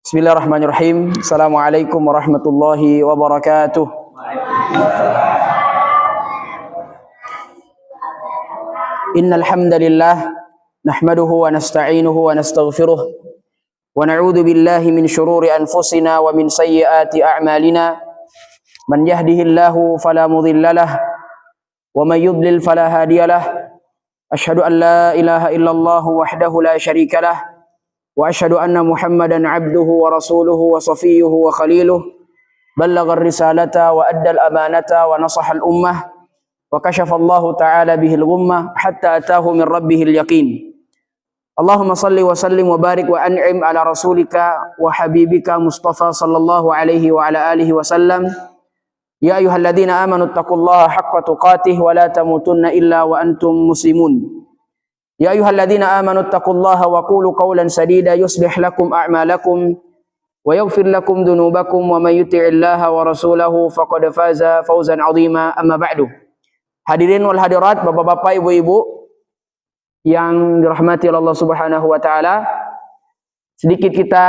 Bismillahirrahmanirrahim. Assalamualaikum warahmatullahi wabarakatuh. Innal hamdalillah nahmaduhu wa nasta'inuhu wa nastaghfiruh wa na'udzu billahi min shururi anfusina wa min sayyiati a'malina. Man yahdihillahu fala mudhillalah wa man yudlil fala hadiyalah. Asyhadu an la ilaha illallah wahdahu la syarikalah wa asyhadu anna Muhammadan abduhu wa rasuluhu wa safiyuhu wa khaliluh ballagha ar-risalata wa adda al-amanata wa nasaha al-ummah wa kashafa Allah ta'ala bihi al-ghummah hatta atahu min rabbih al-yaqin. Allahumma salli wa sallim wa barik wa an'im ala rasulika wa habibika Mustafa sallallahu alaihi wa ala alihi wa sallam. Ya ayyuhalladzina amanu taqullaha haqqa tuqatih wa la tamutunna illa wa antum muslimun. Ya ayyuhalladzina amanu taqullaha wa qulu qawlan sadida yuslih lakum a'malakum wa yaghfir lakum dhunubakum wa may yuti'illaha wa rasulahu faqad faza fawzan 'azima. Amma ba'du. Hadirin wal hadirat, bapak-bapak, ibu-ibu yang dirahmati Allah Subhanahu wa taala. Sedikit kita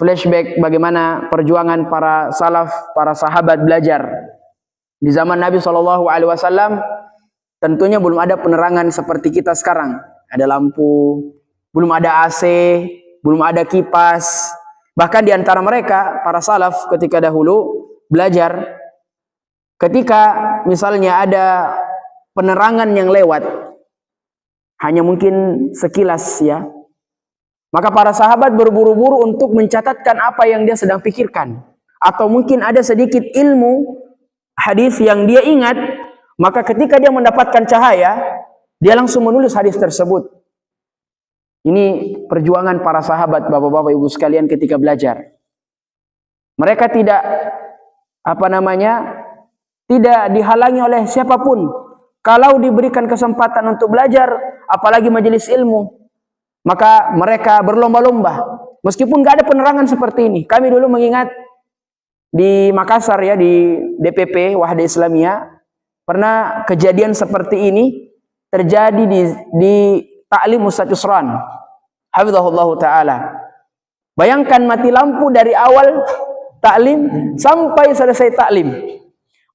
flashback bagaimana perjuangan para salaf, para sahabat belajar di zaman Nabi SAW. Tentunya belum ada penerangan seperti kita sekarang. Ada lampu, belum ada AC, belum ada kipas. Bahkan di antara mereka, para salaf ketika dahulu belajar, ketika misalnya ada penerangan yang lewat, hanya mungkin sekilas ya, maka para sahabat berburu-buru untuk mencatatkan apa yang dia sedang pikirkan. Atau mungkin ada sedikit ilmu hadis yang dia ingat, maka ketika dia mendapatkan cahaya, dia langsung menulis hadis tersebut. Ini perjuangan para sahabat, bapak-bapak, ibu sekalian ketika belajar. Mereka tidak tidak dihalangi oleh siapapun. Kalau diberikan kesempatan untuk belajar, apalagi majelis ilmu, maka mereka berlomba-lomba. Meskipun gak ada penerangan seperti ini. Kami dulu mengingat di Makassar ya, di DPP Wahda Islamiyah, pernah kejadian seperti ini terjadi di Ta'lim Ustaz Yusran hafizahullah ta'ala. Bayangkan mati lampu dari awal ta'lim sampai selesai ta'lim.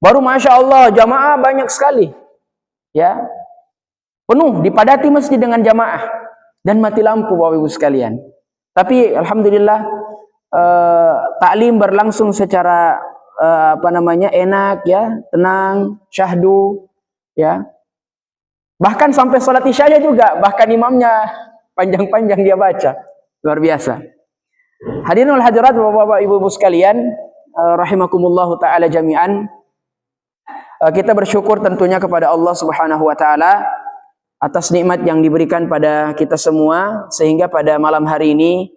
Baru Masya Allah jamaah banyak sekali ya, penuh, dipadati masjid dengan jamaah, dan mati lampu Bapak Ibu sekalian. Tapi Alhamdulillah ta'lim berlangsung secara enak ya, tenang, syahdu ya. Bahkan sampai sholat isyanya juga, bahkan imamnya panjang-panjang dia baca. Luar biasa. Hadirin wal hadirat, bapak-bapak, ibu-ibu sekalian, rahimakumullahu ta'ala jami'an. Kita bersyukur tentunya kepada Allah Subhanahu wa ta'ala atas nikmat yang diberikan pada kita semua, sehingga pada malam hari ini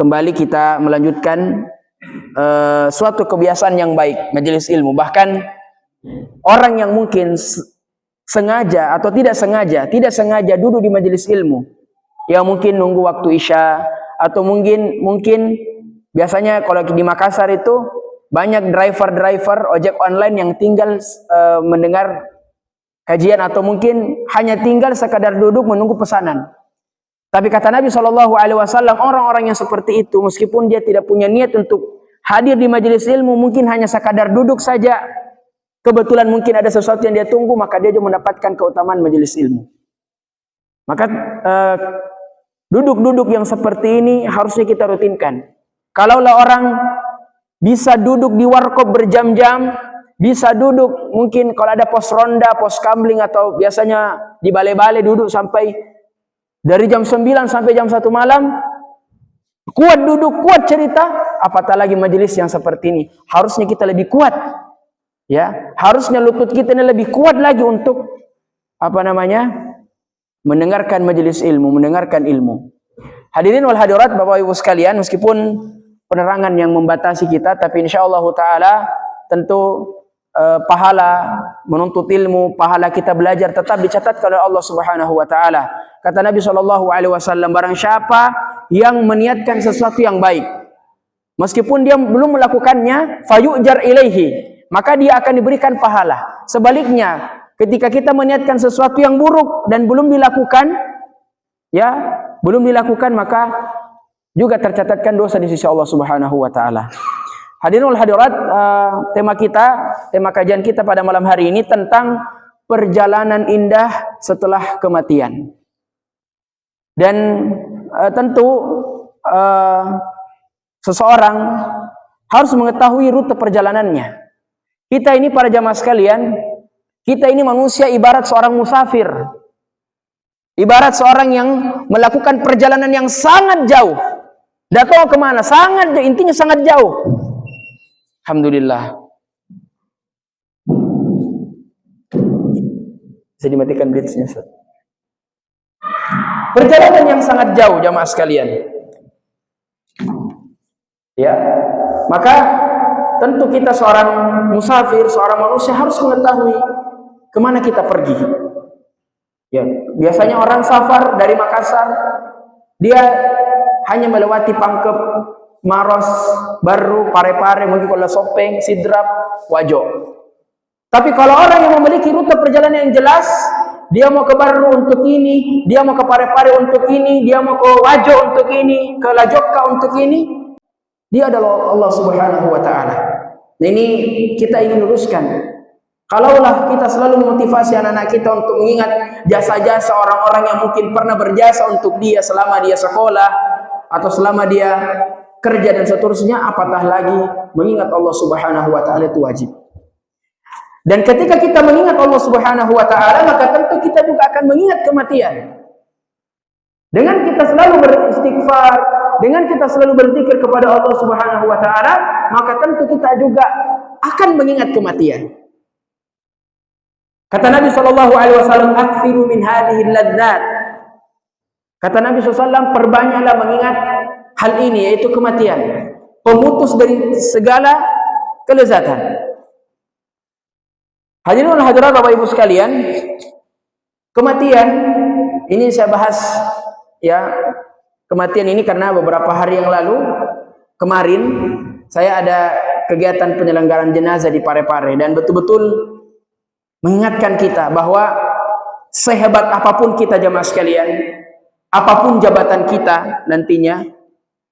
kembali kita melanjutkan suatu kebiasaan yang baik, majelis ilmu. Bahkan orang yang mungkin sengaja atau tidak sengaja duduk di majelis ilmu, yang mungkin nunggu waktu isya, atau mungkin biasanya kalau di Makassar itu banyak driver ojek online yang tinggal mendengar kajian, atau mungkin hanya tinggal sekadar duduk menunggu pesanan. Tapi kata Nabi SAW, orang-orang yang seperti itu, meskipun dia tidak punya niat untuk hadir di majelis ilmu, mungkin hanya sekadar duduk saja, kebetulan mungkin ada sesuatu yang dia tunggu, maka dia juga mendapatkan keutamaan majelis ilmu. Maka duduk-duduk yang seperti ini harusnya kita rutinkan. Kalaulah orang bisa duduk di warkop berjam-jam, bisa duduk mungkin kalau ada pos ronda, pos kamling, atau biasanya di balai-balai duduk sampai dari jam 9 sampai jam 1 malam, kuat duduk, kuat cerita, apatah lagi majelis yang seperti ini. Harusnya kita lebih kuat. Ya, harusnya lutut kita ini lebih kuat lagi untuk mendengarkan majelis ilmu, mendengarkan ilmu. Hadirin wal hadirat, bapak ibu sekalian, meskipun penerangan yang membatasi kita, tapi insyaallah taala tentu pahala menuntut ilmu, pahala kita belajar tetap dicatatkan oleh Allah Subhanahu wa taala. Kata Nabi SAW, barang siapa yang meniatkan sesuatu yang baik, meskipun dia belum melakukannya, fayujar ilaihi, maka dia akan diberikan pahala. Sebaliknya, ketika kita meniatkan sesuatu yang buruk dan belum dilakukan, maka juga tercatatkan dosa di sisi Allah Subhanahu wa taala. Hadirin wal hadirat, tema kajian kita pada malam hari ini tentang perjalanan indah setelah kematian. Dan tentu seseorang harus mengetahui rute perjalanannya. Kita ini para jamaah sekalian, kita ini manusia ibarat seorang musafir. Ibarat seorang yang melakukan perjalanan yang sangat jauh. Tidak tahu kemana, sangat jauh, intinya sangat jauh. Alhamdulillah. Bisa dimatikan blitsnya, Ustaz. Perjalanan yang sangat jauh, jamaah sekalian. Ya, maka tentu kita seorang musafir, seorang manusia harus mengetahui kemana kita pergi. Ya, biasanya orang safar dari Makassar, dia hanya melewati Pangkep, Maros, Baru, Parepare, mungkin kalau Sopeng, Sidrap, Wajo. Tapi kalau orang yang memiliki rute perjalanan yang jelas, dia mau ke Baru untuk ini, dia mau ke Parepare untuk ini, dia mau ke Wajo untuk ini, ke Lajokka untuk ini, dia adalah Allah Subhanahu wa taala. Nah, ini kita ingin luruskan. Kalaulah kita selalu memotivasi anak-anak kita untuk mengingat jasa-jasa orang-orang yang mungkin pernah berjasa untuk dia selama dia sekolah atau selama dia kerja dan seterusnya, apatah lagi mengingat Allah Subhanahu wa taala itu wajib. Dan ketika kita mengingat Allah Subhanahu wa taala, maka tentu kita juga akan mengingat kematian. Dengan kita selalu beristighfar, dengan kita selalu berzikir kepada Allah Subhanahu wa taala, maka tentu kita juga akan mengingat kematian. Kata Nabi sallallahu alaihi wasallam, "Aktsiru min hadhihi ladzat." Kata Nabi SAW, perbanyaklah mengingat hal ini, yaitu kematian, pemutus dari segala kelezatan. Hadirin hadirat Bapak Ibu sekalian, kematian ini saya bahas ya, kematian ini karena beberapa hari yang lalu kemarin saya ada kegiatan penyelenggaraan jenazah di Parepare dan betul-betul mengingatkan kita bahwa sehebat apapun kita jamaah sekalian, apapun jabatan kita nantinya,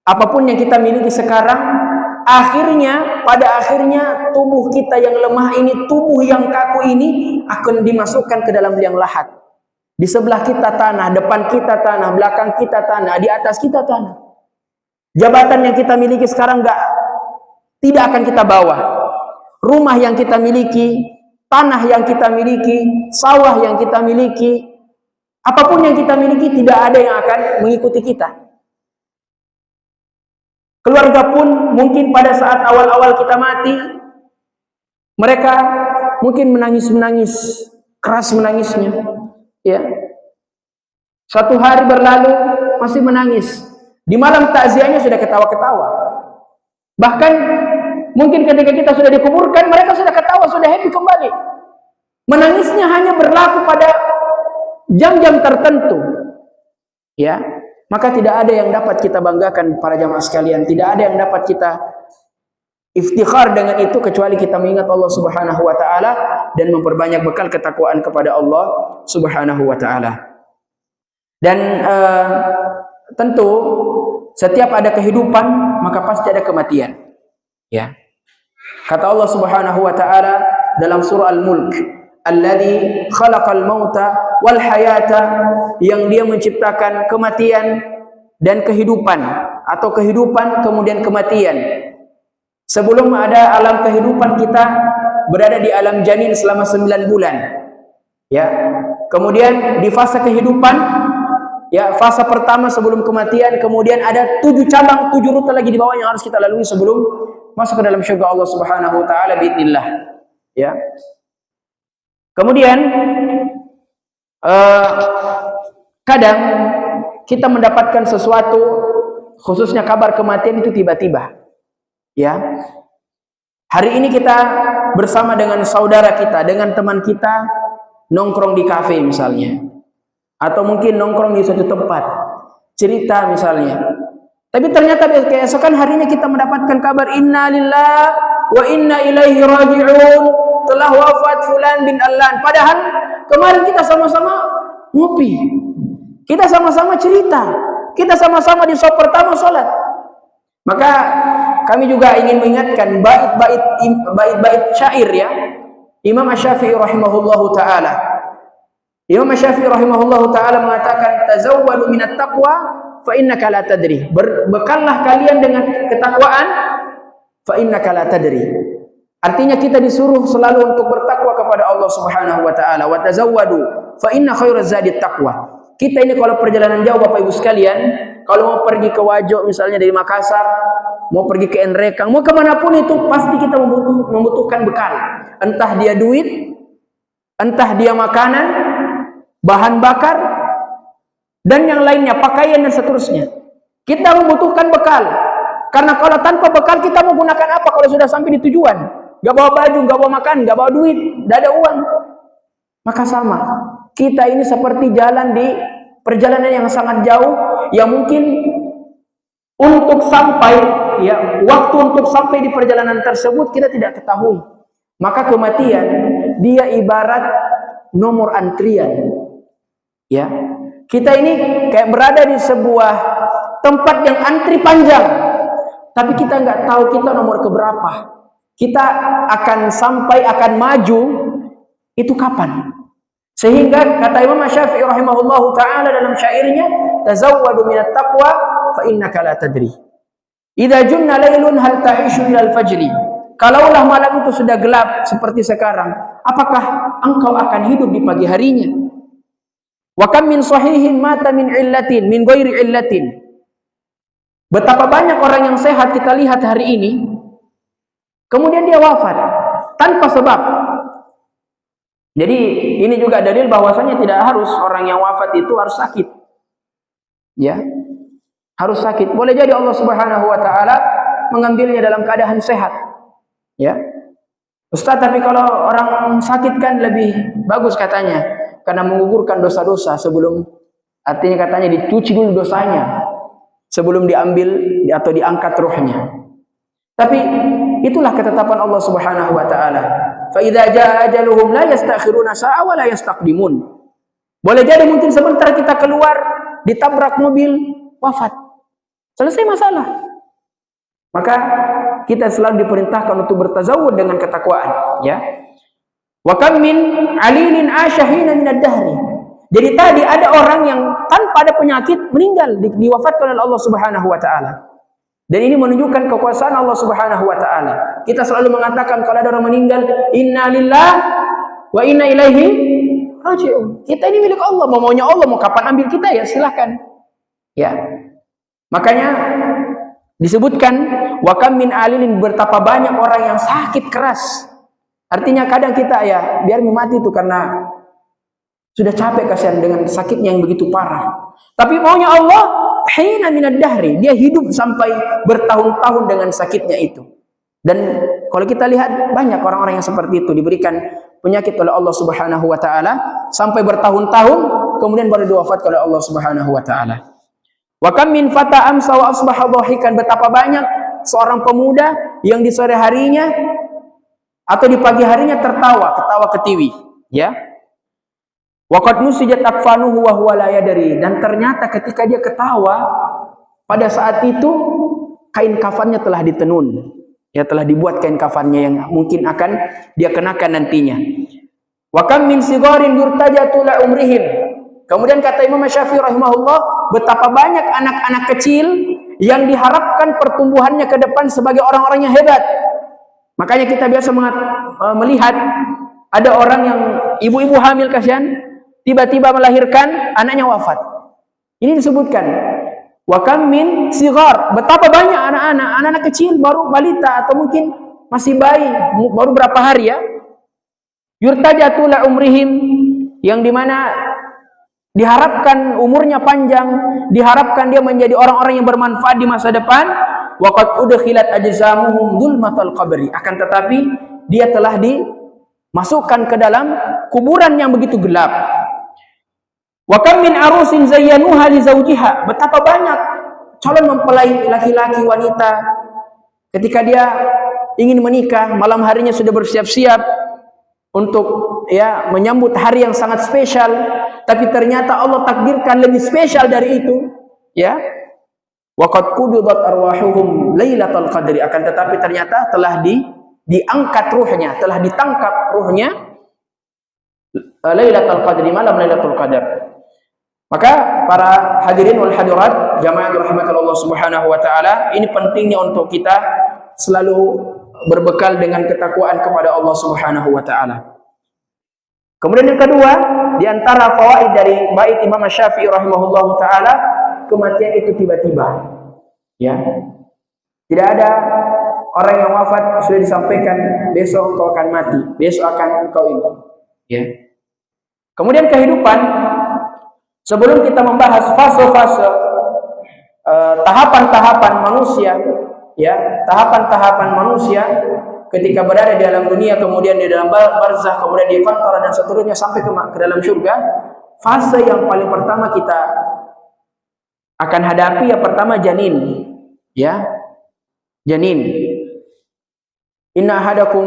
apapun yang kita miliki sekarang, pada akhirnya tubuh kita yang lemah ini, tubuh yang kaku ini akan dimasukkan ke dalam liang lahat. Di sebelah kita tanah, depan kita tanah, belakang kita tanah, di atas kita tanah. Jabatan yang kita miliki sekarang tidak akan kita bawa. Rumah yang kita miliki, tanah yang kita miliki, sawah yang kita miliki, apapun yang kita miliki, tidak ada yang akan mengikuti kita. Keluarga pun mungkin pada saat awal-awal kita mati, mereka mungkin menangis-menangis, keras menangisnya. Ya. Satu hari berlalu masih menangis. Di malam takziahnya sudah ketawa-ketawa. Bahkan mungkin ketika kita sudah dikuburkan, mereka sudah ketawa, sudah happy kembali. Menangisnya hanya berlaku pada jam-jam tertentu. Ya, maka tidak ada yang dapat kita banggakan para jamaah sekalian, tidak ada yang dapat kita iftikhar dengan itu kecuali kita mengingat Allah Subhanahu wa taala dan memperbanyak bekal ketakwaan kepada Allah Subhanahu wa taala. Dan tentu setiap ada kehidupan maka pasti ada kematian. Ya. Kata Allah Subhanahu wa taala dalam surah Al-Mulk, "Alladzi khalaqal mauta wal hayata," yang dia menciptakan kematian dan kehidupan, atau kehidupan kemudian kematian. Sebelum ada alam kehidupan, kita berada di alam janin selama 9 bulan. Ya. Kemudian di fase kehidupan, ya, fase pertama sebelum kematian, kemudian ada 7 cabang, 7 rute lagi di bawah yang harus kita lalui sebelum masuk ke dalam syurga Allah Subhanahu wa taala biidznillah. Ya. Kemudian kadang kita mendapatkan sesuatu, khususnya kabar kematian itu tiba-tiba. Ya. Hari ini kita bersama dengan saudara kita, dengan teman kita nongkrong di kafe misalnya, atau mungkin nongkrong di suatu tempat, cerita misalnya. Tapi ternyata keesokan harinya kita mendapatkan kabar inna lillahi wa inna ilaihi raji'un, telah wafat fulan bin Allan. Padahal kemarin kita sama-sama ngopi, kita sama-sama cerita, kita sama-sama di sop pertama sholat. Maka kami juga ingin mengingatkan bait-bait syair ya Imam Asy-Syafi'i rahimahullahu taala. Imam Asy-Syafi'i rahimahullahu taala mengatakan tazawwadu minat taqwa fa innaka la tadri. Berbekallah kalian dengan ketakwaan fa innaka la tadri. Artinya kita disuruh selalu untuk bertakwa kepada Allah Subhanahu wa taala. Wa tazawwadu fa inna khairaz zadi taqwa. Kita ini kalau perjalanan jauh Bapak Ibu sekalian, kalau mau pergi ke Wajo misalnya dari Makassar, mau pergi ke Enrekang, mau kemanapun itu pasti kita membutuhkan bekal. Entah dia duit, entah dia makanan, bahan bakar, dan yang lainnya, pakaian dan seterusnya. Kita membutuhkan bekal. Karena kalau tanpa bekal kita mau gunakan apa kalau sudah sampai di tujuan? Gak bawa baju, gak bawa makan, gak bawa duit, gak ada uang. Maka sama, kita ini seperti jalan di perjalanan yang sangat jauh, yang mungkin untuk sampai, ya, waktu untuk sampai di perjalanan tersebut kita tidak ketahui. Maka kematian dia ibarat nomor antrian. Ya, kita ini kayak berada di sebuah tempat yang antri panjang, tapi kita nggak tahu kita nomor keberapa. Kita akan sampai, akan maju itu kapan? Sehingga kata Imam Asy-Syafi'i rahimahullahu taala dalam syairnya, tazawwadu minat taqwa fa innaka la tadri. Idza junna lailun hal ta'ishu ilal fajri. Kalaulah malam itu sudah gelap seperti sekarang, apakah engkau akan hidup di pagi harinya? Wa kam min sahihin mata min illatin min ghairi illatin. Betapa banyak orang yang sehat kita lihat hari ini, kemudian dia wafat tanpa sebab. Jadi ini juga dalil bahwasanya tidak harus orang yang wafat itu harus sakit. Ya. Harus sakit. Boleh jadi Allah Subhanahu wa taala mengambilnya dalam keadaan sehat. Ya. Ustaz, tapi kalau orang sakit kan lebih bagus katanya, karena menggugurkan dosa-dosa sebelum, artinya katanya dicuci dulu dosanya sebelum diambil atau diangkat ruhnya. Tapi itulah ketetapan Allah Subhanahu wa taala. Fa idza jaa ajaluhum la yastakhiruna sa'a wa la yastaqdimun. Boleh jadi mungkin sebentar kita keluar ditabrak mobil, wafat. Selesai masalah. Maka kita selalu diperintahkan untuk bertazawud dengan ketakwaan, ya. Wa kam min alilin ashahina min ad-dahri. Jadi tadi ada orang yang tanpa ada penyakit meninggal, diwafatkan oleh Allah Subhanahu wa taala. Dan ini menunjukkan kekuasaan Allah Subhanahu wa taala. Kita selalu mengatakan kalau ada orang meninggal, inna lillahi wa inna ilaihi raji'un. Kita ini milik Allah, mau maunya Allah, mau kapan ambil kita ya silakan. Ya. Makanya disebutkan wa kam min alilin, betapa banyak orang yang sakit keras. Artinya kadang kita ya biar mati itu karena sudah capek kasihan dengan sakitnya yang begitu parah. Tapi maunya Allah, hina minad dahri, dia hidup sampai bertahun-tahun dengan sakitnya itu. Dan kalau kita lihat banyak orang-orang yang seperti itu diberikan penyakit oleh Allah Subhanahu wa taala sampai bertahun-tahun kemudian baru diwafatkan oleh Allah Subhanahu wa taala. Wa kam min fata amsa wa asbaha dhahikan, betapa banyak seorang pemuda yang di sore harinya atau di pagi harinya ketawa ketiwi, ya. Wa qad nusijat akfanuhu wa huwa la yadri, dan ternyata ketika dia ketawa pada saat itu kain kafannya telah ditenun, ya, telah dibuat kain kafannya yang mungkin akan dia kenakan nantinya. Wa kam min sigarin yurtajatu la umrihim. Kemudian kata Imam Syafi'i rahimahullah, betapa banyak anak-anak kecil yang diharapkan pertumbuhannya ke depan sebagai orang-orang yang hebat. Makanya kita biasa melihat ada orang yang ibu-ibu hamil kasihan, tiba-tiba melahirkan, anaknya wafat. Ini disebutkan wa kam min sigar, betapa banyak anak-anak kecil baru balita atau mungkin masih bayi, baru berapa hari ya. Yurtajatu la umrihim, yang dimana diharapkan umurnya panjang, diharapkan dia menjadi orang-orang yang bermanfaat di masa depan. Waqad udkhilat ajzamuhum dzulmatal qabri, akan tetapi dia telah dimasukkan ke dalam kuburan yang begitu gelap. Wa kam min arusin zayyanuha li zawjiha, betapa banyak calon mempelai laki-laki wanita ketika dia ingin menikah, malam harinya sudah bersiap-siap untuk ya menyambut hari yang sangat spesial, tapi ternyata Allah takdirkan lebih spesial dari itu, ya. wa qad qubidat arwahuhum lailatul qadri, akan tetapi ternyata telah diangkat ruhnya, telah ditangkap ruhnya lailatul qadri, malam lailatul qadar. Maka para hadirin wal hadirat jamaah rahmatullah Allah Subhanahu wa taala, ini pentingnya untuk kita selalu berbekal dengan ketakwaan kepada Allah Subhanahu wa taala. Kemudian yang kedua, di antara fawaid dari bait Imam Syafi'i rahimahullahu taala, kematian itu tiba-tiba. Ya. Tidak ada orang yang wafat sudah disampaikan besok engkau akan mati, besok akan engkau ini. Ya. Kemudian kehidupan, sebelum kita membahas fase-fase tahapan-tahapan manusia, ya, tahapan-tahapan manusia ketika berada di dalam dunia, kemudian di dalam barzakh, kemudian di qantara dan seterusnya sampai ke dalam surga, fase yang paling pertama kita akan hadapi yang pertama janin, ya, janin. Inna ahadakum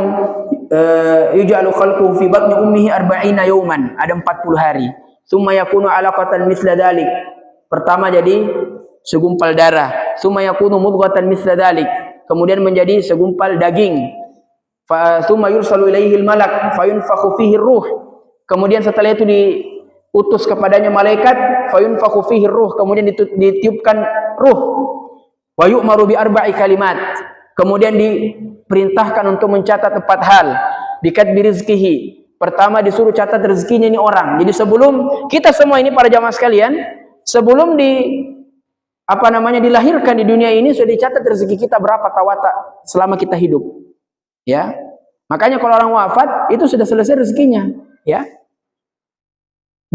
yuj'alu khalquhu fi batni ummihi 40 yawman, ada 40 hari. Tsumma yakunu 'alaqatan mithla dhalik. Pertama jadi segumpal darah. Tsumma yakunu mudghatan mithla dhalik. Kemudian menjadi segumpal daging. Fa tsumma yursalu ilaihi al-malak fayunfakhu fihi ar-ruh. Kemudian setelah itu diutus kepadanya malaikat, fayunfakhu fihi ar-ruh, kemudian ditiupkan ruh. Wa yu'maru bi arba'i kalimat. Kemudian diperintahkan untuk mencatat 4 hal. Bikatbi rizqihi. Pertama disuruh catat rezekinya ini orang. Jadi sebelum kita semua ini para jamaah sekalian, sebelum dilahirkan di dunia ini sudah dicatat rezeki kita berapa tawata selama kita hidup. Ya. Makanya kalau orang wafat itu sudah selesai rezekinya, ya.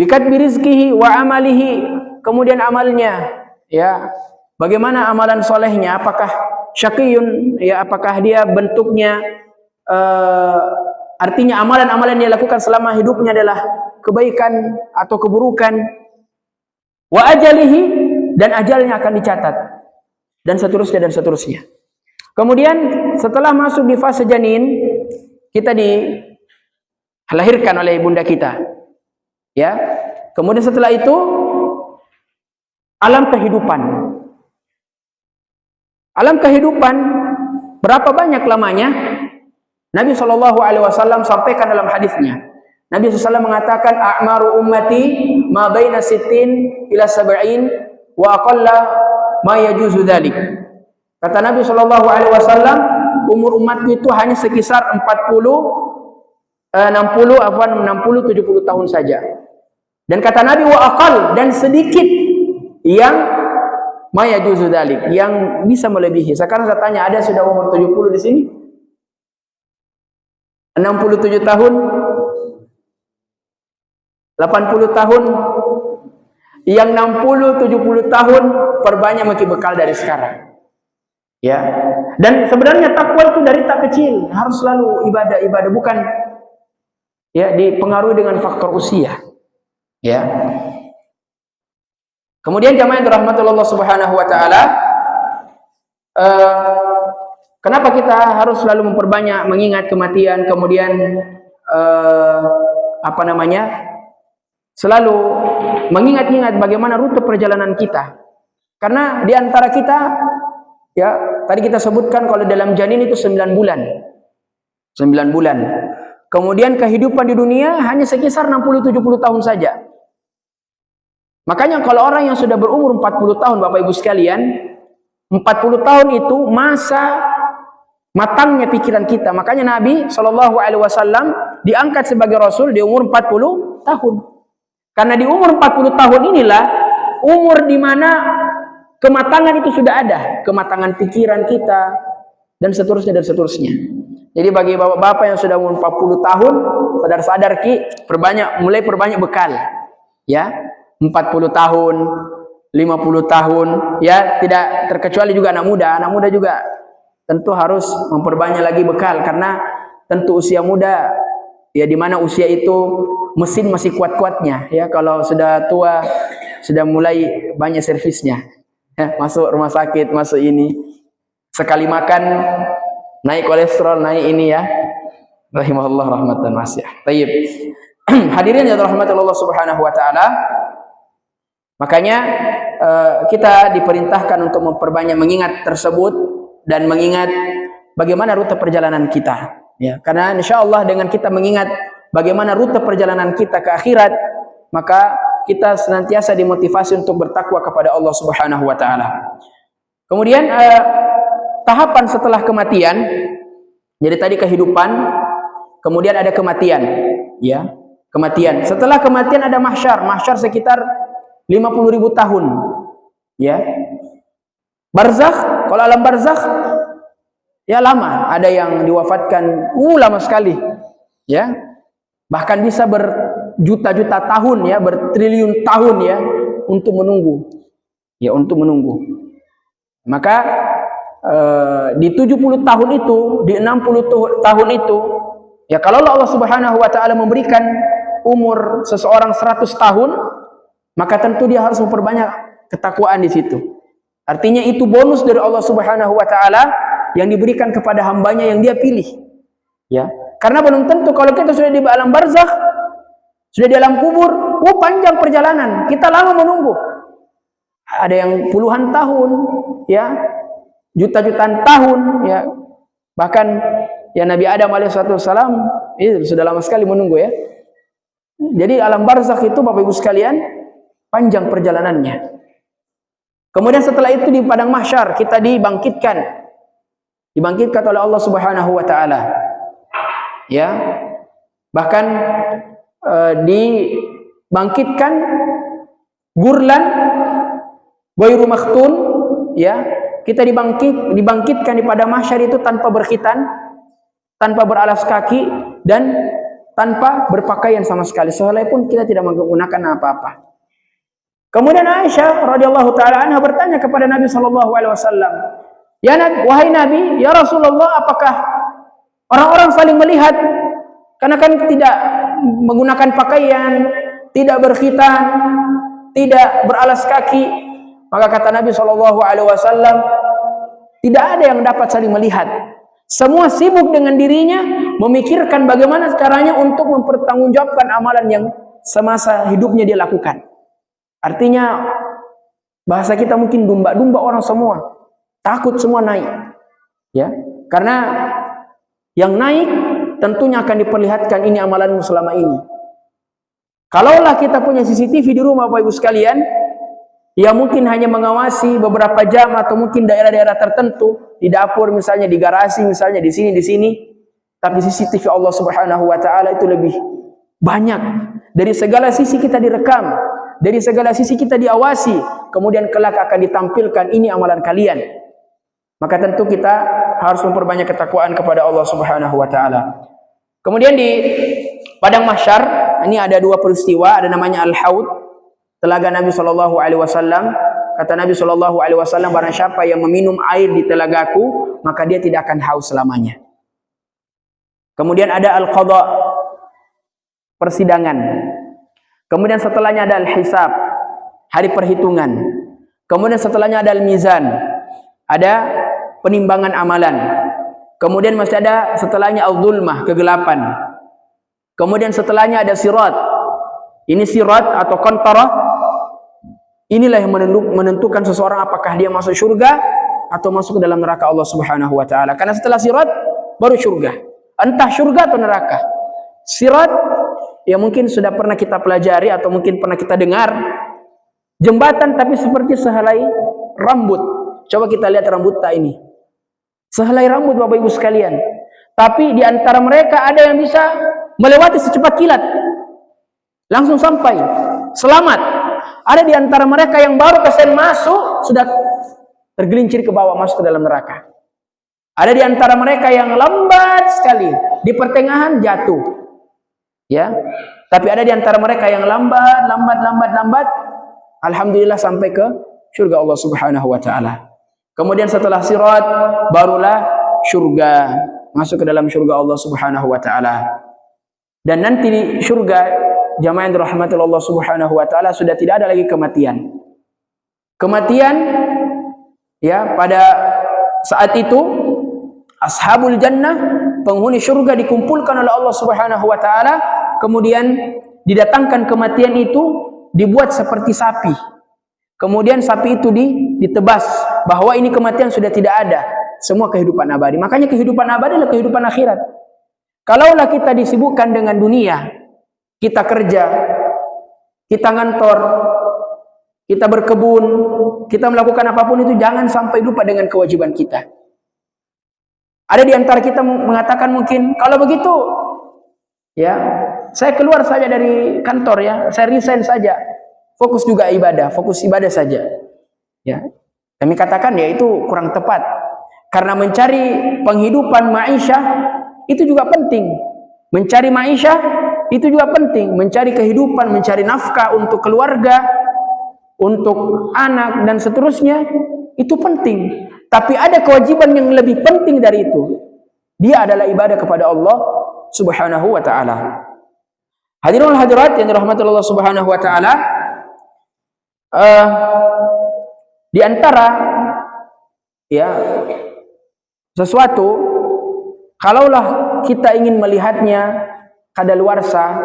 Bikatbi rizqihi wa amalihi, kemudian amalnya, ya. Bagaimana amalan solehnya? Apakah syaqiyun, ya, apakah dia bentuknya artinya amalan-amalan yang dilakukan selama hidupnya adalah kebaikan atau keburukan. Wa ajalihi, dan ajalnya akan dicatat. Dan seterusnya dan seterusnya. Kemudian setelah masuk di fase janin, kita dilahirkan oleh ibunda kita. Ya. Kemudian setelah itu alam kehidupan. Alam kehidupan berapa banyak lamanya? Nabi SAW sampaikan dalam hadisnya. Nabi SAW mengatakan, a'maru ummati ma baina sittin ila sab'in wa aqalla ma yajuzu dzalik. Kata Nabi SAW, umur umatku itu hanya sekitar 60-70 tahun saja. Dan kata Nabi, wa aqall, dan sedikit yang ma yajuzu dzalik, yang bisa melebihi. Sekarang saya tanya, ada sudah umur 70 di sini? 67 tahun, 80 tahun, yang 60-70 tahun perbanyak makin bekal dari sekarang. Ya. Dan sebenarnya takwa itu dari tak kecil, harus selalu ibadah, bukan ya dipengaruhi dengan faktor usia. Ya. Kemudian jamaah rahmatullah Subhanahu wa taala, kenapa kita harus selalu memperbanyak mengingat kematian, kemudian selalu mengingat-ingat bagaimana rute perjalanan kita. Karena di antara kita, ya, tadi kita sebutkan kalau dalam janin itu 9 bulan. 9 bulan. Kemudian kehidupan di dunia hanya sekitar 60-70 tahun saja. Makanya kalau orang yang sudah berumur 40 tahun, Bapak Ibu sekalian, 40 tahun itu masa matangnya pikiran kita. Makanya Nabi SAW diangkat sebagai Rasul di umur 40 tahun. Karena di umur 40 tahun inilah umur di mana kematangan itu sudah ada. Kematangan pikiran kita, dan seterusnya dan seterusnya. Jadi bagi bapak-bapak yang sudah umur 40 tahun, sadar-sadar mulai perbanyak bekal. Ya, 40 tahun, 50 tahun, ya, tidak terkecuali juga anak muda. Anak muda juga tentu harus memperbanyak lagi bekal, karena tentu usia muda, ya, di mana usia itu mesin masih kuat-kuatnya, ya. Kalau sudah tua sudah mulai banyak servisnya, ya, masuk rumah sakit, masuk ini, sekali makan naik kolesterol, naik ini, ya. Rahimahullah rahmatan wasi'ah. Tayyib. Hadirin yang dirahmati Allah Subhanahu wa taala, Makanya kita diperintahkan untuk memperbanyak mengingat tersebut dan mengingat bagaimana rute perjalanan kita. Ya, karena insya Allah dengan kita mengingat bagaimana rute perjalanan kita ke akhirat, maka kita senantiasa dimotivasi untuk bertakwa kepada Allah Subhanahu wa taala. Kemudian tahapan setelah kematian, jadi tadi kehidupan, kemudian ada kematian, ya, kematian. Setelah kematian ada mahsyar, mahsyar sekitar 50.000 tahun, ya. Barzakh, kalau alam barzakh ya lama, ada yang diwafatkan lama sekali, ya, bahkan bisa berjuta-juta tahun, ya, bertriliun tahun, ya, untuk menunggu, ya, untuk menunggu. Maka di 70 tahun itu, di 60 tahun itu, ya, kalau Allah Subhanahu wa taala memberikan umur seseorang 100 tahun, maka tentu dia harus memperbanyak ketakwaan di situ. Artinya itu bonus dari Allah Subhanahu wa taala yang diberikan kepada hambanya yang dia pilih. Ya, karena belum tentu kalau kita sudah di alam barzakh, sudah di alam kubur, panjang perjalanan, kita lama menunggu. Ada yang puluhan tahun, ya, juta-jutaan tahun, ya. Bahkan ya Nabi Adam alaihissalam itu sudah lama sekali menunggu, ya. Jadi alam barzakh itu Bapak Ibu sekalian panjang perjalanannya. Kemudian setelah itu di padang mahsyar kita dibangkitkan oleh Allah Subhanahu wa taala. Ya. Bahkan dibangkitkan gurlan ghairu makhtun, ya. Kita dibangkitkan di padang mahsyar itu tanpa berkhitan, tanpa beralas kaki, dan tanpa berpakaian sama sekali. Sehelai pun kita tidak menggunakan apa-apa. Kemudian Aisyah radhiyallahu taala anha bertanya kepada Nabi sallallahu alaihi wasallam, "Ya Nabi, wahai Nabi, ya Rasulullah, apakah orang-orang saling melihat karena kan tidak menggunakan pakaian, tidak berkhitan, tidak beralas kaki?" Maka kata Nabi sallallahu alaihi wasallam, tidak ada yang dapat saling melihat. Semua sibuk dengan dirinya, memikirkan bagaimana caranya untuk mempertanggungjawabkan amalan yang semasa hidupnya dia lakukan. Artinya bahasa kita mungkin domba-domba orang semua, takut semua naik, ya, karena yang naik tentunya akan diperlihatkan ini amalanmu selama ini. Kalaulah kita punya CCTV di rumah Bapak Ibu sekalian, ya mungkin hanya mengawasi beberapa jam atau mungkin daerah-daerah tertentu, di dapur misalnya, di garasi misalnya, di sini, tapi CCTV Allah Subhanahu wa taala itu lebih banyak. Dari segala sisi kita direkam, dari segala sisi kita diawasi, kemudian kelak akan ditampilkan ini amalan kalian. Maka tentu kita harus memperbanyak ketakwaan kepada Allah Subhanahu wa taala. Kemudian di padang mahsyar ini ada dua peristiwa, ada namanya Al-Haud, telaga Nabi sallallahu alaihi wasallam. Kata Nabi sallallahu alaihi wasallam, barang siapa yang meminum air di telagaku, maka dia tidak akan haus selamanya. Kemudian ada Al-Qadha, persidangan. Kemudian setelahnya ada Al-Hisab, hari perhitungan. Kemudian setelahnya ada Al-Mizan, ada penimbangan amalan. Kemudian masih ada setelahnya Al-Zulmah, kegelapan. Kemudian setelahnya ada Sirat. Ini Sirat atau Qantarah. Inilah yang menentukan seseorang apakah dia masuk surga atau masuk ke dalam neraka Allah Subhanahu wa taala. Karena setelah Sirat baru surga. Entah surga atau neraka. Sirat ya mungkin sudah pernah kita pelajari atau mungkin pernah kita dengar, jembatan tapi seperti sehelai rambut. Coba kita lihat rambut tak ini, sehelai rambut Bapak Ibu sekalian. Tapi di antara mereka ada yang bisa melewati secepat kilat, langsung sampai selamat. Ada di antara mereka yang baru kesen masuk sudah tergelincir ke bawah, masuk ke dalam neraka. Ada di antara mereka yang lambat sekali, di pertengahan jatuh, ya. Tapi ada di antara mereka yang lambat, alhamdulillah sampai ke surga Allah Subhanahu wa taala. Kemudian setelah Sirat barulah surga, masuk ke dalam surga Allah Subhanahu wa taala. Dan nanti di surga, jamaah yang dirahmati Allah Subhanahu wa taala, sudah tidak ada lagi kematian. Kematian ya, pada saat itu ashabul jannah, penghuni surga, dikumpulkan oleh Allah Subhanahu wa taala, kemudian didatangkan kematian itu dibuat seperti sapi. kemudian sapi itu ditebas bahwa ini kematian sudah tidak ada, semua kehidupan abadi. Makanya kehidupan abadi adalah kehidupan akhirat. Kalaulah kita disibukkan dengan dunia, kita kerja, kita ngantor, kita berkebun, kita melakukan apapun itu, jangan sampai lupa dengan kewajiban kita. Ada di antara kita mengatakan mungkin, kalau begitu, ya, saya keluar saja dari kantor ya, saya resign saja, fokus juga ibadah, fokus ibadah saja. Ya, kami katakan ya itu kurang tepat, karena mencari penghidupan ma'isyah itu juga penting, mencari ma'isyah itu juga penting, mencari kehidupan, mencari nafkah untuk keluarga, untuk anak dan seterusnya, itu penting. Tapi ada kewajiban yang lebih penting dari itu. Dia adalah ibadah kepada Allah Subhanahu wa ta'ala. Hadirin hadirat yang dirahmati Allah Subhanahu wa ta'ala, di antara ya sesuatu, kalaulah kita ingin melihatnya kadaluarsa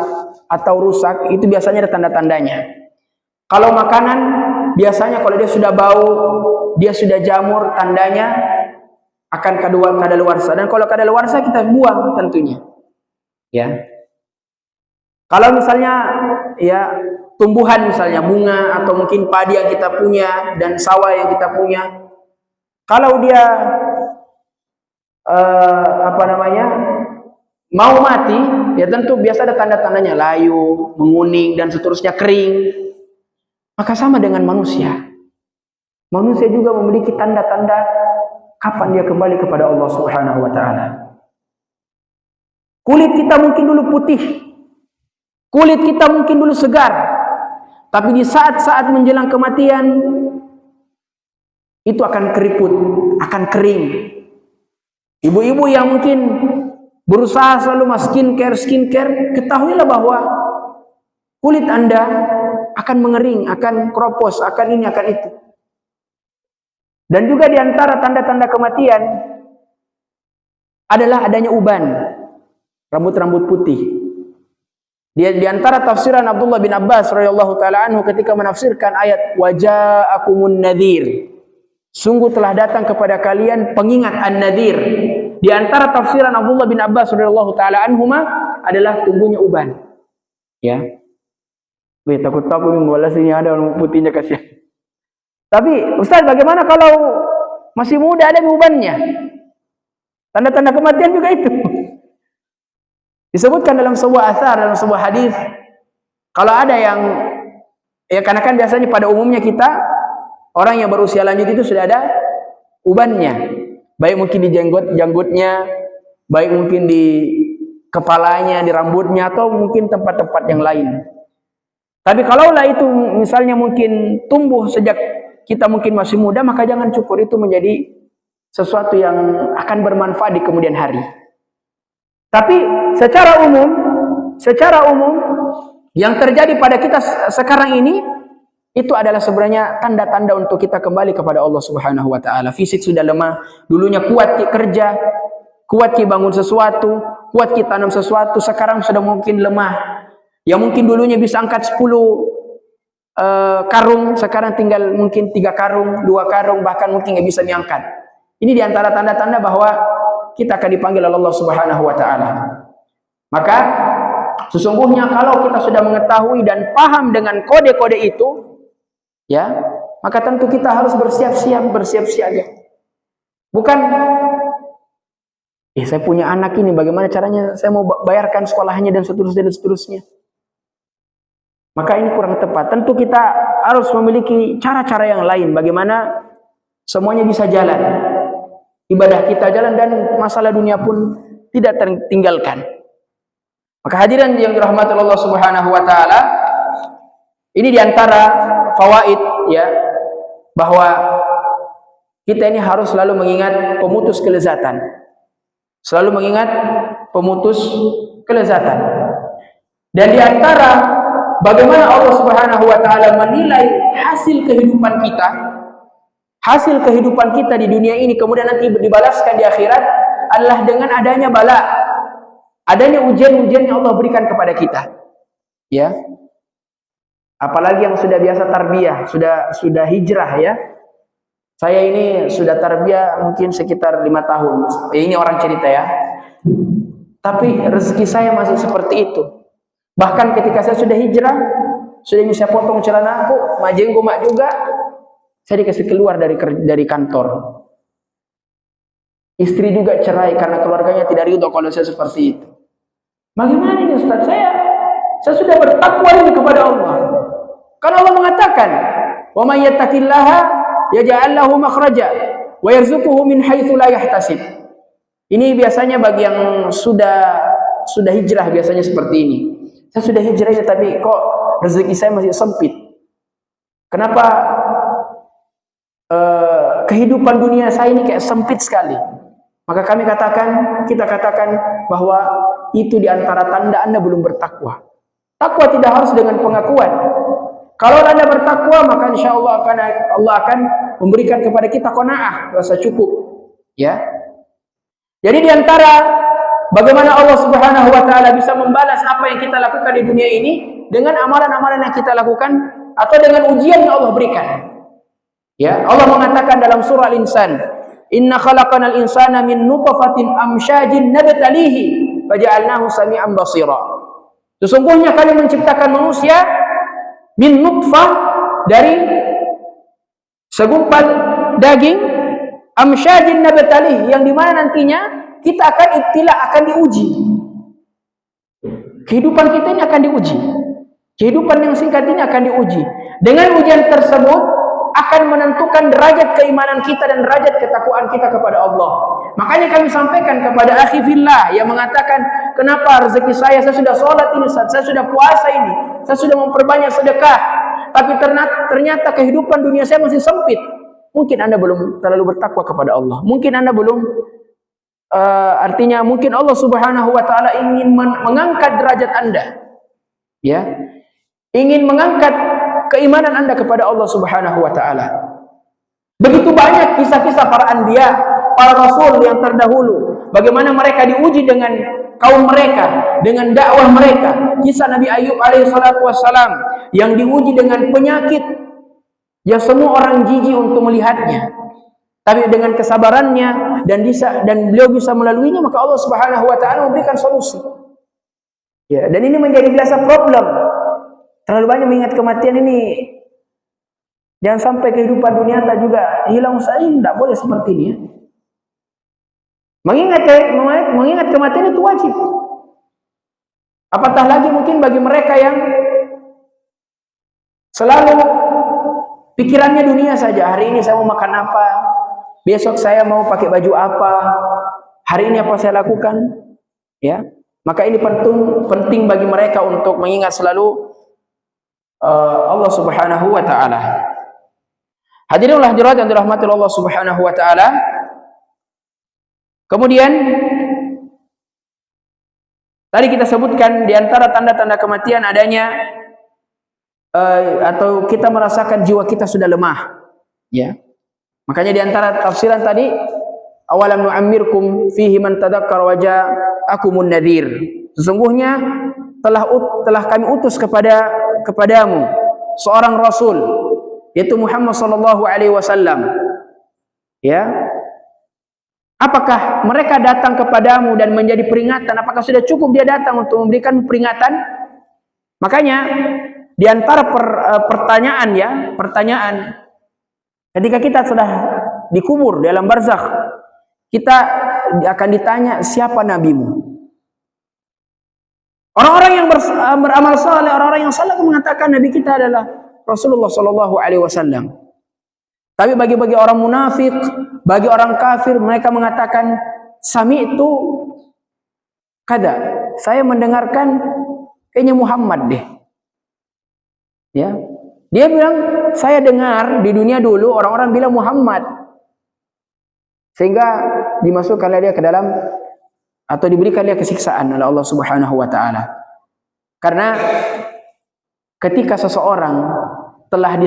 atau rusak, itu biasanya ada tanda-tandanya. Kalau makanan, biasanya kalau dia sudah bau, dia sudah jamur, tandanya akan kadaluarsa. Dan kalau kadaluarsa kita buang tentunya. Ya. Kalau misalnya ya tumbuhan, misalnya bunga atau mungkin padi yang kita punya dan sawah yang kita punya, kalau dia mau mati, ya tentu biasa ada tanda-tandanya, layu, menguning dan seterusnya, kering. Maka sama dengan manusia. Manusia juga memiliki tanda-tanda kapan dia kembali kepada Allah Subhanahu wa ta'ala. Kulit kita mungkin dulu putih, kulit kita mungkin dulu segar, tapi di saat-saat menjelang kematian itu akan keriput, akan kering. Ibu-ibu yang mungkin berusaha selalu skincare, ketahuilah bahwa kulit Anda akan mengering, akan kropos, akan ini, akan itu. Dan juga di antara tanda-tanda kematian adalah adanya uban, rambut-rambut putih. Di antara tafsiran Abdullah bin Abbas radhiyallahu taala anhu ketika menafsirkan ayat waja'akumun nadhir, sungguh telah datang kepada kalian pengingat an-nadhir. Di antara tafsiran Abdullah bin Abbas radhiyallahu taala anhuma adalah tumbuhnya uban. Ya. Takut-takut membalas ini ada orang putihnya, kasihan. Tapi Ustaz, bagaimana kalau masih muda ada ubannya? Tanda-tanda kematian juga itu. Disebutkan dalam sebuah athar, dalam sebuah hadis, kalau ada yang, ya karena kan biasanya pada umumnya kita, orang yang berusia lanjut itu sudah ada ubannya. Baik mungkin di janggutnya, baik mungkin di kepalanya, di rambutnya, atau mungkin tempat-tempat yang lain. Tapi kalaulah itu misalnya mungkin tumbuh sejak kita mungkin masih muda, maka jangan cukur, itu menjadi sesuatu yang akan bermanfaat di kemudian hari. Tapi secara umum yang terjadi pada kita sekarang ini itu adalah sebenarnya tanda-tanda untuk kita kembali kepada Allah Subhanahu wa taala. Fisik sudah lemah, dulunya kuat kerja, kuat bangun sesuatu, kuat tanam sesuatu, sekarang sudah mungkin lemah. Yang mungkin dulunya bisa angkat 10 karung, sekarang tinggal mungkin 3 karung, 2 karung, bahkan mungkin nggak bisa diangkat. Ini diantara tanda-tanda bahwa kita akan dipanggil oleh Allah Subhanahu wa ta'ala. Maka sesungguhnya kalau kita sudah mengetahui dan paham dengan kode-kode itu, ya, maka tentu kita harus bersiap-siap siaga. Bukan, saya punya anak ini, bagaimana caranya saya mau bayarkan sekolahnya dan seterusnya. Maka ini kurang tepat. Tentu kita harus memiliki cara-cara yang lain bagaimana semuanya bisa jalan. Ibadah kita jalan dan masalah dunia pun tidak tertinggalkan. Maka hadirin yang dirahmati Allah Subhanahu wa taala, ini diantara fawaid, ya, bahwa kita ini harus selalu mengingat pemutus kelezatan. Selalu mengingat pemutus kelezatan. Dan diantara bagaimana Allah Subhanahu wa taala menilai hasil kehidupan kita di dunia ini kemudian nanti dibalaskan di akhirat adalah dengan adanya bala, adanya ujian-ujian yang Allah berikan kepada kita. Ya. Apalagi yang sudah biasa tarbiyah, sudah hijrah ya. Saya ini sudah tarbiyah mungkin sekitar 5 tahun. Ini orang cerita ya. Tapi rezeki saya masih seperti itu. Bahkan ketika saya sudah hijrah, sudah bisa potong celana aku, majenggo mak juga, saya dikasih keluar dari kantor. Istri juga cerai karena keluarganya tidak ridho kalau saya seperti itu. Bagaimana ini Ustaz? Saya sudah bertakwa ini kepada Allah. Karena Allah mengatakan, "Wa may yattaqillaha yaj'al lahu makhraja wa yarzuquhu min haitsu la yahtasib." Ini biasanya bagi yang sudah hijrah biasanya seperti ini. Saya sudah hijrah ya, tapi kok rezeki saya masih sempit. Kenapa kehidupan dunia saya ini kayak sempit sekali? Maka kita katakan bahwa itu diantara tanda Anda belum bertakwa. Takwa tidak harus dengan pengakuan. Kalau Anda bertakwa, maka insya Allah akan memberikan kepada kita qanaah, rasa cukup. Ya. Jadi diantara bagaimana Allah Subhanahu Wa Taala bisa membalas apa yang kita lakukan di dunia ini dengan amalan-amalan yang kita lakukan atau dengan ujian yang Allah berikan. Ya, Allah mengatakan dalam surah Al-Insan, "Inna khalaqanal insana min nutfatin amsyajin nabtalihi faja'alnahu sami'an basira." Sesungguhnya kami menciptakan manusia min nutfah, dari segumpal daging, amsyajin nabtalihi, yang dimana nantinya kita akan ibtila, akan diuji. Kehidupan kita ini akan diuji. Kehidupan yang singkat ini akan diuji. Dengan ujian tersebut akan menentukan derajat keimanan kita dan derajat ketakwaan kita kepada Allah. Makanya kami sampaikan kepada akhi fillah yang mengatakan, kenapa rezeki saya sudah sholat ini, saya sudah puasa ini, saya sudah memperbanyak sedekah, tapi ternyata kehidupan dunia saya masih sempit. Mungkin Anda belum terlalu bertakwa kepada Allah. Mungkin Anda belum artinya mungkin Allah Subhanahu Wa Taala ingin mengangkat derajat Anda, ya, ingin mengangkat keimanan Anda kepada Allah Subhanahu Wa Taala. Begitu banyak kisah-kisah para anbiya, para rasul yang terdahulu, bagaimana mereka diuji dengan kaum mereka, dengan dakwah mereka. Kisah Nabi Ayub alaihissalatu wassalam yang diuji dengan penyakit yang semua orang jijik untuk melihatnya, tapi dengan kesabarannya dan beliau bisa melaluinya, maka Allah Subhanahu Wa Taala memberikan solusi. Ya, dan ini menjadi biasa problem. Terlalu banyak mengingat kematian ini. Jangan sampai kehidupan dunia juga hilang usai. Tidak boleh seperti ini. Ya. Mengingat kematian itu wajib. Apatah lagi mungkin bagi mereka yang selalu pikirannya dunia saja. Hari ini saya mau makan apa? Besok saya mau pakai baju apa? Hari ini apa saya lakukan? Ya, maka ini penting bagi mereka untuk mengingat selalu Allah Subhanahu Wa Taala. Hadirinlah hadirat yang dirahmati Allah Subhanahu Wa Taala. Kemudian tadi kita sebutkan di antara tanda-tanda kematian adanya atau kita merasakan jiwa kita sudah lemah. Ya. Makanya di antara tafsiran tadi, awalam nu'ammirkum fihi man tadzakkar wa ja'akumun nadhir. Sesungguhnya telah kami utus kepadamu seorang rasul, yaitu Muhammad sallallahu alaihi wasallam. Ya. Apakah mereka datang kepadamu dan menjadi peringatan? Apakah sudah cukup dia datang untuk memberikan peringatan? Makanya di antara pertanyaan ketika kita sudah dikubur dalam barzakh, kita akan ditanya, siapa nabimu? Orang-orang yang beramal saleh, orang-orang yang saleh mengatakan nabi kita adalah Rasulullah sallallahu alaihi wasallam. Tapi bagi orang munafik, bagi orang kafir, mereka mengatakan sami'tu kada. Saya mendengarkan kayaknya Muhammad deh. Ya. Dia bilang, saya dengar di dunia dulu orang-orang bilang Muhammad. Sehingga dimasukkan dia ke dalam atau diberikan dia kesiksaan oleh Allah Subhanahu Wa Taala. Karena ketika seseorang telah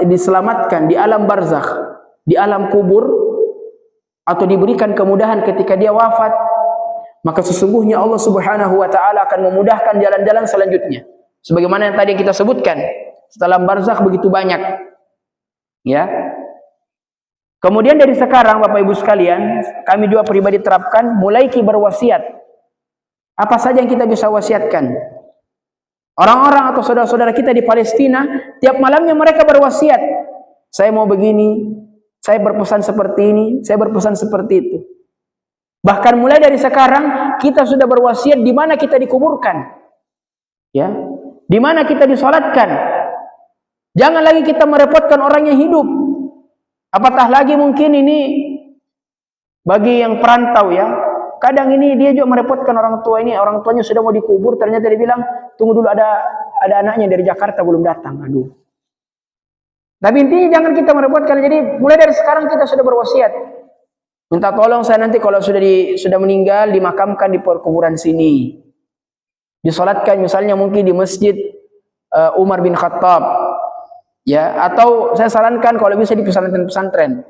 diselamatkan di alam barzakh, di alam kubur, atau diberikan kemudahan ketika dia wafat, maka sesungguhnya Allah Subhanahu Wa Taala akan memudahkan jalan-jalan selanjutnya. Sebagaimana yang tadi kita sebutkan, setelah barzakh begitu banyak. Ya. Kemudian dari sekarang Bapak Ibu sekalian, kami juga pribadi terapkan mulai berwasiat. Apa saja yang kita bisa wasiatkan? Orang-orang atau saudara-saudara kita di Palestina, tiap malamnya mereka berwasiat. Saya mau begini, saya berpesan seperti ini, saya berpesan seperti itu. Bahkan mulai dari sekarang kita sudah berwasiat di mana kita dikuburkan. Ya. Di mana kita disolatkan. Jangan lagi kita merepotkan orang yang hidup. Apatah lagi mungkin ini bagi yang perantau ya. Kadang ini dia juga merepotkan orang tua ini. Orang tuanya sudah mau dikubur, ternyata dia bilang, tunggu dulu ada anaknya dari Jakarta belum datang. Aduh. Tapi intinya jangan kita merepotkan. Jadi mulai dari sekarang kita sudah berwasiat. Minta tolong saya nanti kalau sudah meninggal dimakamkan di kuburan sini. Disolatkan misalnya mungkin di masjid Umar bin Khattab. Ya, atau saya sarankan kalau bisa di pesantren-pesantren.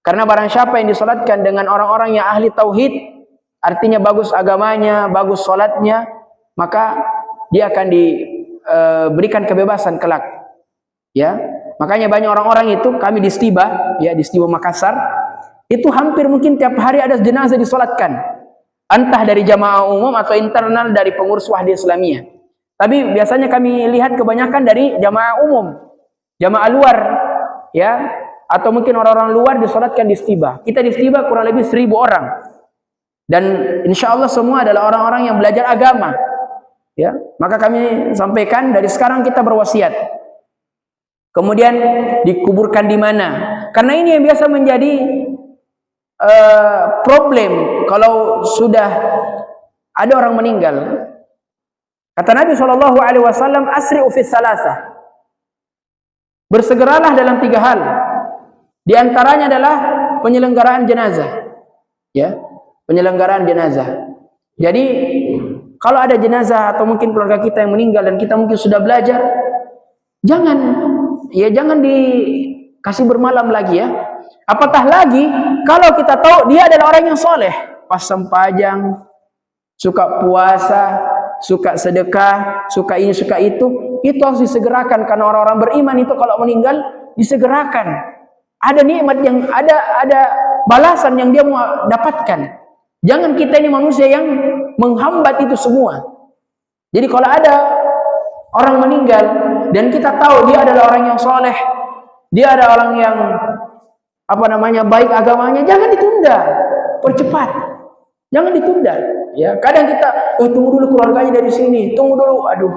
Karena barang siapa yang disolatkan dengan orang-orang yang ahli tauhid, artinya bagus agamanya, bagus solatnya, maka dia akan diberikan kebebasan kelak. Ya, makanya banyak orang-orang itu, kami di Stiba, ya di Stiba Makassar, itu hampir mungkin tiap hari ada jenazah disolatkan, entah dari jamaah umum atau internal dari pengurus Wahdi Islamiyah. Tapi biasanya kami lihat kebanyakan dari jamaah umum. Jamaah luar, ya, atau mungkin orang-orang luar disolatkan di Stiba. Kita di Stiba kurang lebih 1000 orang, dan insya Allah semua adalah orang-orang yang belajar agama. Ya, maka kami sampaikan dari sekarang kita berwasiat. Kemudian dikuburkan di mana? Karena ini yang biasa menjadi problem kalau sudah ada orang meninggal. Kata Nabi SAW, asri'u fi salasah. Bersegeralah dalam 3 hal. Di antaranya adalah penyelenggaraan jenazah. Ya, penyelenggaraan jenazah. Jadi kalau ada jenazah atau mungkin keluarga kita yang meninggal dan kita mungkin sudah belajar, jangan dikasih bermalam lagi ya. Apatah lagi kalau kita tahu dia adalah orang yang soleh, pasang pajang, suka puasa, suka sedekah, suka ini, suka itu harus disegerakan, karena orang-orang beriman itu kalau meninggal disegerakan. Ada nikmat yang ada balasan yang dia mau dapatkan. Jangan kita ini manusia yang menghambat itu semua. Jadi kalau ada orang meninggal dan kita tahu dia adalah orang yang soleh, dia ada orang yang baik agamanya, jangan ditunda, percepat. Jangan ditunda. Ya, kadang kita tunggu dulu keluarganya dari sini, tunggu dulu, aduh.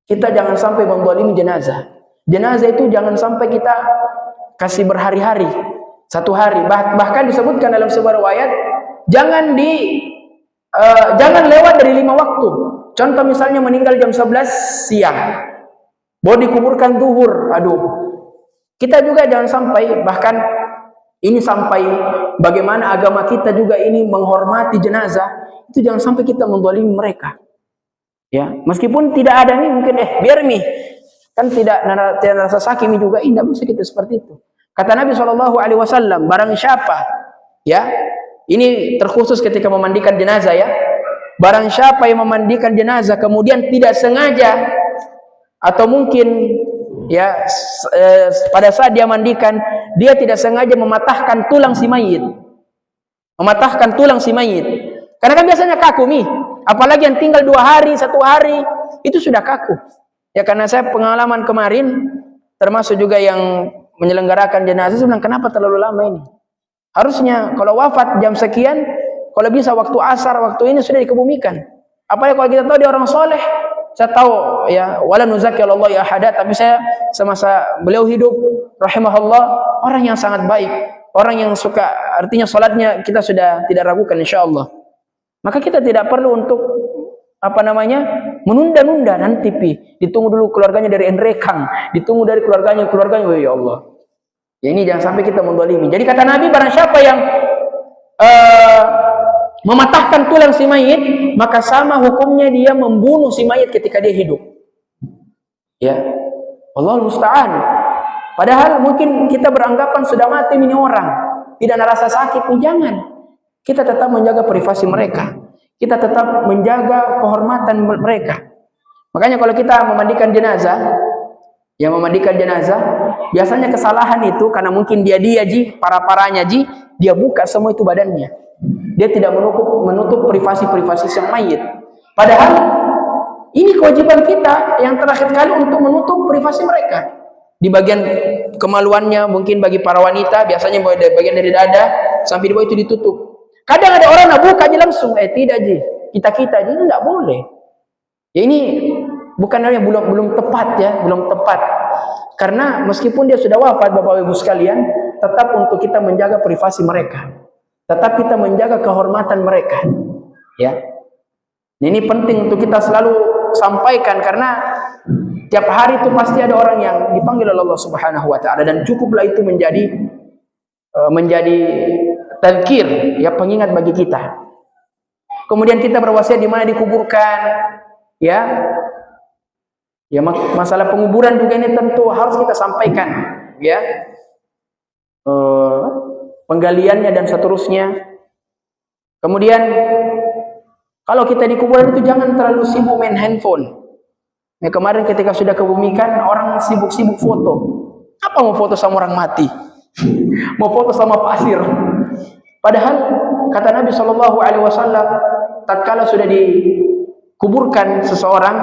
Kita jangan sampai menzalimi jenazah. Jenazah itu jangan sampai kita kasih berhari-hari, 1 hari. Bahkan disebutkan dalam sebuah riwayat, jangan lewat dari 5 waktu. Contoh misalnya meninggal jam 11 siang, mau dikuburkan zuhur, aduh. Kita juga jangan sampai, bahkan ini sampai bagaimana agama kita juga ini menghormati jenazah, itu jangan sampai kita menzalimi mereka. Ya, meskipun tidak ada nih mungkin biar nih kan tidak rasa sakit juga, tidak bisa kita seperti itu. Kata Nabi SAW, barang siapa, ya, ini terkhusus ketika memandikan jenazah ya, barang siapa yang memandikan jenazah kemudian tidak sengaja atau mungkin ya pada saat dia mandikan dia tidak sengaja mematahkan tulang si mayit, karena kan biasanya kaku nih. Apalagi yang tinggal 2 hari, 1 hari, itu sudah kaku. Ya, karena saya pengalaman kemarin, termasuk juga yang menyelenggarakan jenazah, saya bilang, kenapa terlalu lama ini? Harusnya kalau wafat jam sekian, kalau bisa waktu asar, waktu ini sudah dikebumikan. Apalagi kalau kita tahu dia orang soleh. Saya tahu ya, wala nuzakkillahi ahada, tapi saya semasa beliau hidup, rahimahullah, orang yang sangat baik, orang yang suka, artinya salatnya kita sudah tidak ragukan insyaallah. Maka kita tidak perlu untuk menunda-nunda nanti ditunggu dulu keluarganya dari Enrekang, ditunggu dari keluarganya, ya Allah. Ya, ini jangan sampai kita menzalimi. Jadi kata Nabi, barang siapa yang mematahkan tulang si mayit, maka sama hukumnya dia membunuh si mayit ketika dia hidup. Ya, Allahul musta'an. Padahal mungkin kita beranggapan sudah mati ini orang, tidak ada rasa sakit, jangan. Kita tetap menjaga privasi mereka. Kita tetap menjaga kehormatan mereka. Makanya kalau kita memandikan jenazah, yang memandikan jenazah, biasanya kesalahan itu karena mungkin dia para-paranya dia buka semua itu badannya. Dia tidak menutup privasi sang mayit. Padahal ini kewajiban kita yang terakhir kali untuk menutup privasi mereka. Di bagian kemaluannya mungkin bagi para wanita biasanya bagian dari dada sampai di bawah itu ditutup. Kadang ada orang nak buka aja langsung, tidak ji, kita ini tidak boleh. Ya ini bukan namanya belum tepat ya, belum tepat. Karena meskipun dia sudah wafat Bapak Ibu sekalian, tetap untuk kita menjaga privasi mereka. Tetap kita menjaga kehormatan mereka. Ya. Ini penting untuk kita selalu sampaikan karena tiap hari itu pasti ada orang yang dipanggil oleh Allah Subhanahu wa taala dan cukuplah itu menjadi tazkir, ya, pengingat bagi kita. Kemudian kita berwasiat di mana dikuburkan, ya. Ya, masalah penguburan juga ini tentu harus kita sampaikan, ya. Penggaliannya dan seterusnya. Kemudian kalau kita di kuburan itu jangan terlalu sibuk main handphone. Ya, kemarin ketika sudah kebumikan orang sibuk-sibuk foto. Apa mau foto sama orang mati? Mau foto sama pasir. Padahal kata Nabi SAW, tatkala sudah dikuburkan seseorang,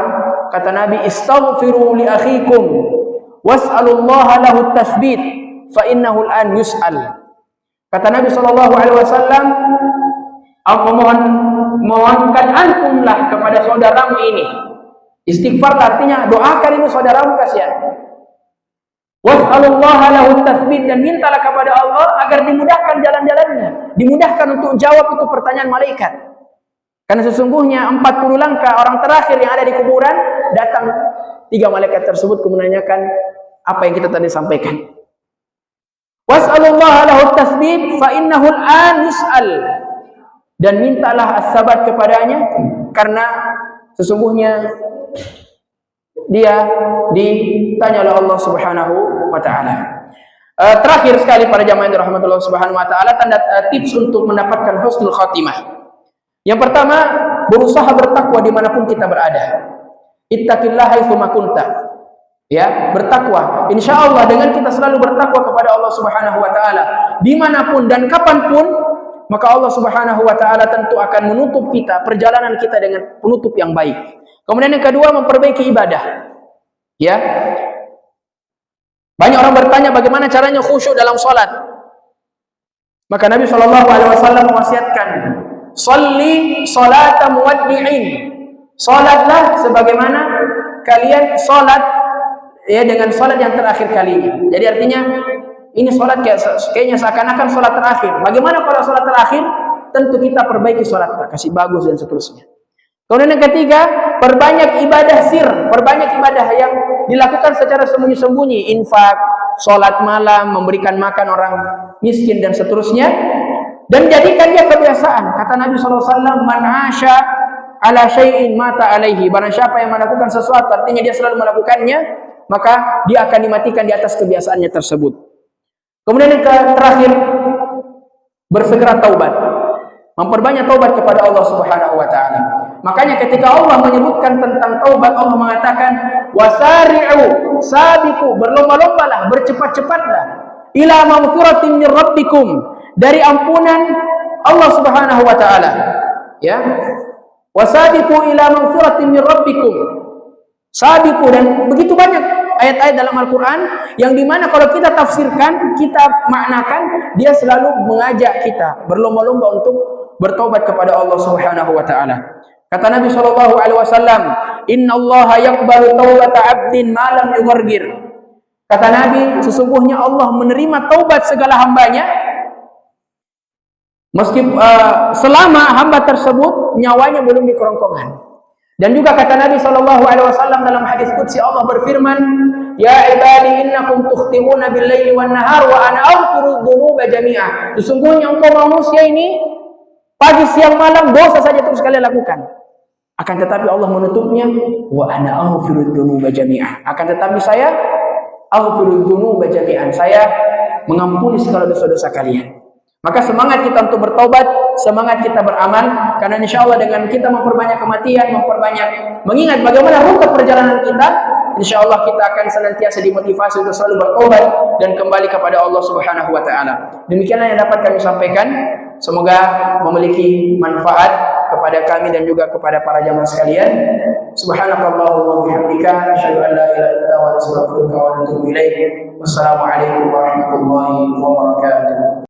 kata Nabi, istaghfiru li akhikum was'alullaha lahu at-tathbit fa innahu al-an yus'al. Kata Nabi SAW, mohonkan antumlah kepada saudaramu ini. Istighfar artinya doakan ini saudaramu kasihan. Was'alullaha lahu at-tathbit, dan mintalah kepada Allah agar dimudahkan jalan-jalannya, dimudahkan untuk jawab itu pertanyaan malaikat. Karena sesungguhnya 40 langkah orang terakhir yang ada di kuburan, datang 3 malaikat tersebut menanyakan apa yang kita tadi sampaikan. Was'alullaha lahu at-tathbit fa innahu al-an yus'al, dan mintalah as-sabat kepadanya karena sesungguhnya dia ditanya oleh Allah Subhanahu wa taala. Terakhir sekali para jamaah yang dirahmati Allah Subhanahu wa taala, tips untuk mendapatkan husnul khatimah. Yang pertama, berusaha bertakwa dimanapun kita berada. Ittaqillaha haitsu ma kunta. Ya, bertakwa. Insyaallah dengan kita selalu bertakwa kepada Allah Subhanahu wa taala dimanapun dan kapanpun, maka Allah Subhanahu wa taala tentu akan menutup kita, perjalanan kita dengan penutup yang baik. Kemudian yang kedua, memperbaiki ibadah. Ya. Banyak orang bertanya bagaimana caranya khusyuk dalam salat. Maka Nabi SAW mewasiatkan, "Shalli salata muwaddi'in." Salatlah sebagaimana kalian salat, ya, dengan salat yang terakhir kalinya. Jadi artinya ini salat kayaknya seakan-akan salat terakhir. Bagaimana kalau salat terakhir? Tentu kita perbaiki salatnya, kasih bagus dan seterusnya. Kemudian yang ketiga, perbanyak ibadah sir, perbanyak ibadah yang dilakukan secara sembunyi-sembunyi, infak, salat malam, memberikan makan orang miskin dan seterusnya. Dan jadikan dia kebiasaan. Kata Nabi SAW, "Man asya ala syai'in mata alaihi." Barang siapa yang melakukan sesuatu, artinya dia selalu melakukannya, maka dia akan dimatikan di atas kebiasaannya tersebut. Kemudian yang terakhir, bersegera taubat. Memperbanyak taubat kepada Allah Subhanahu wa taala. Makanya ketika Allah menyebutkan tentang taubat, Allah mengatakan, "Wasari'u, sabiqu," berlomba-lombalah, bercepat-cepatlah, "ila maghfiratin min rabbikum," dari ampunan Allah Subhanahu wa taala. Ya. Wasabiqu ila maghfiratin min rabbikum. Sabiqu, dan begitu banyak ayat-ayat dalam Al-Qur'an yang dimana kalau kita tafsirkan, kita maknakan, dia selalu mengajak kita berlomba-lomba untuk bertaubat kepada Allah Subhanahu wa taala. Kata Nabi SAW, "Innallaha yaqbalu taubata 'abdin ma lam yughargir." Kata Nabi, sesungguhnya Allah menerima taubat segala hambanya selama hamba tersebut nyawanya belum di kerongkongan. Dan juga kata Nabi SAW dalam hadis qudsi, Allah berfirman, "Ya ibadi innakum tukhtimuna bil laili wan nahar wa ana aghfiru dzunuba jami'a." Sesungguhnya engkau manusia ini pagi siang malam dosa saja terus kalian lakukan. Akan tetapi Allah menutupnya, "Wa ana aghfiru dzunuba jami'a." Akan tetapi saya aghfiru dzunuba jami'an. Saya mengampuni segala dosa-dosa kalian. Maka semangat kita untuk bertobat, semangat kita beramal, karena insya Allah dengan kita memperbanyak kematian, memperbanyak mengingat bagaimana rute perjalanan kita, insyaallah kita akan senantiasa dimotivasi untuk selalu bertobat dan kembali kepada Allah Subhanahu wa taala. Demikianlah yang dapat kami sampaikan. Semoga memiliki manfaat kepada kami dan juga kepada para jamaah sekalian. Subhanakallahumma wa bihamdika asyhadu an la ilaha illa anta wa astaghfiruka wa atubu ilaik. Wassalamualaikum warahmatullahi wabarakatuh.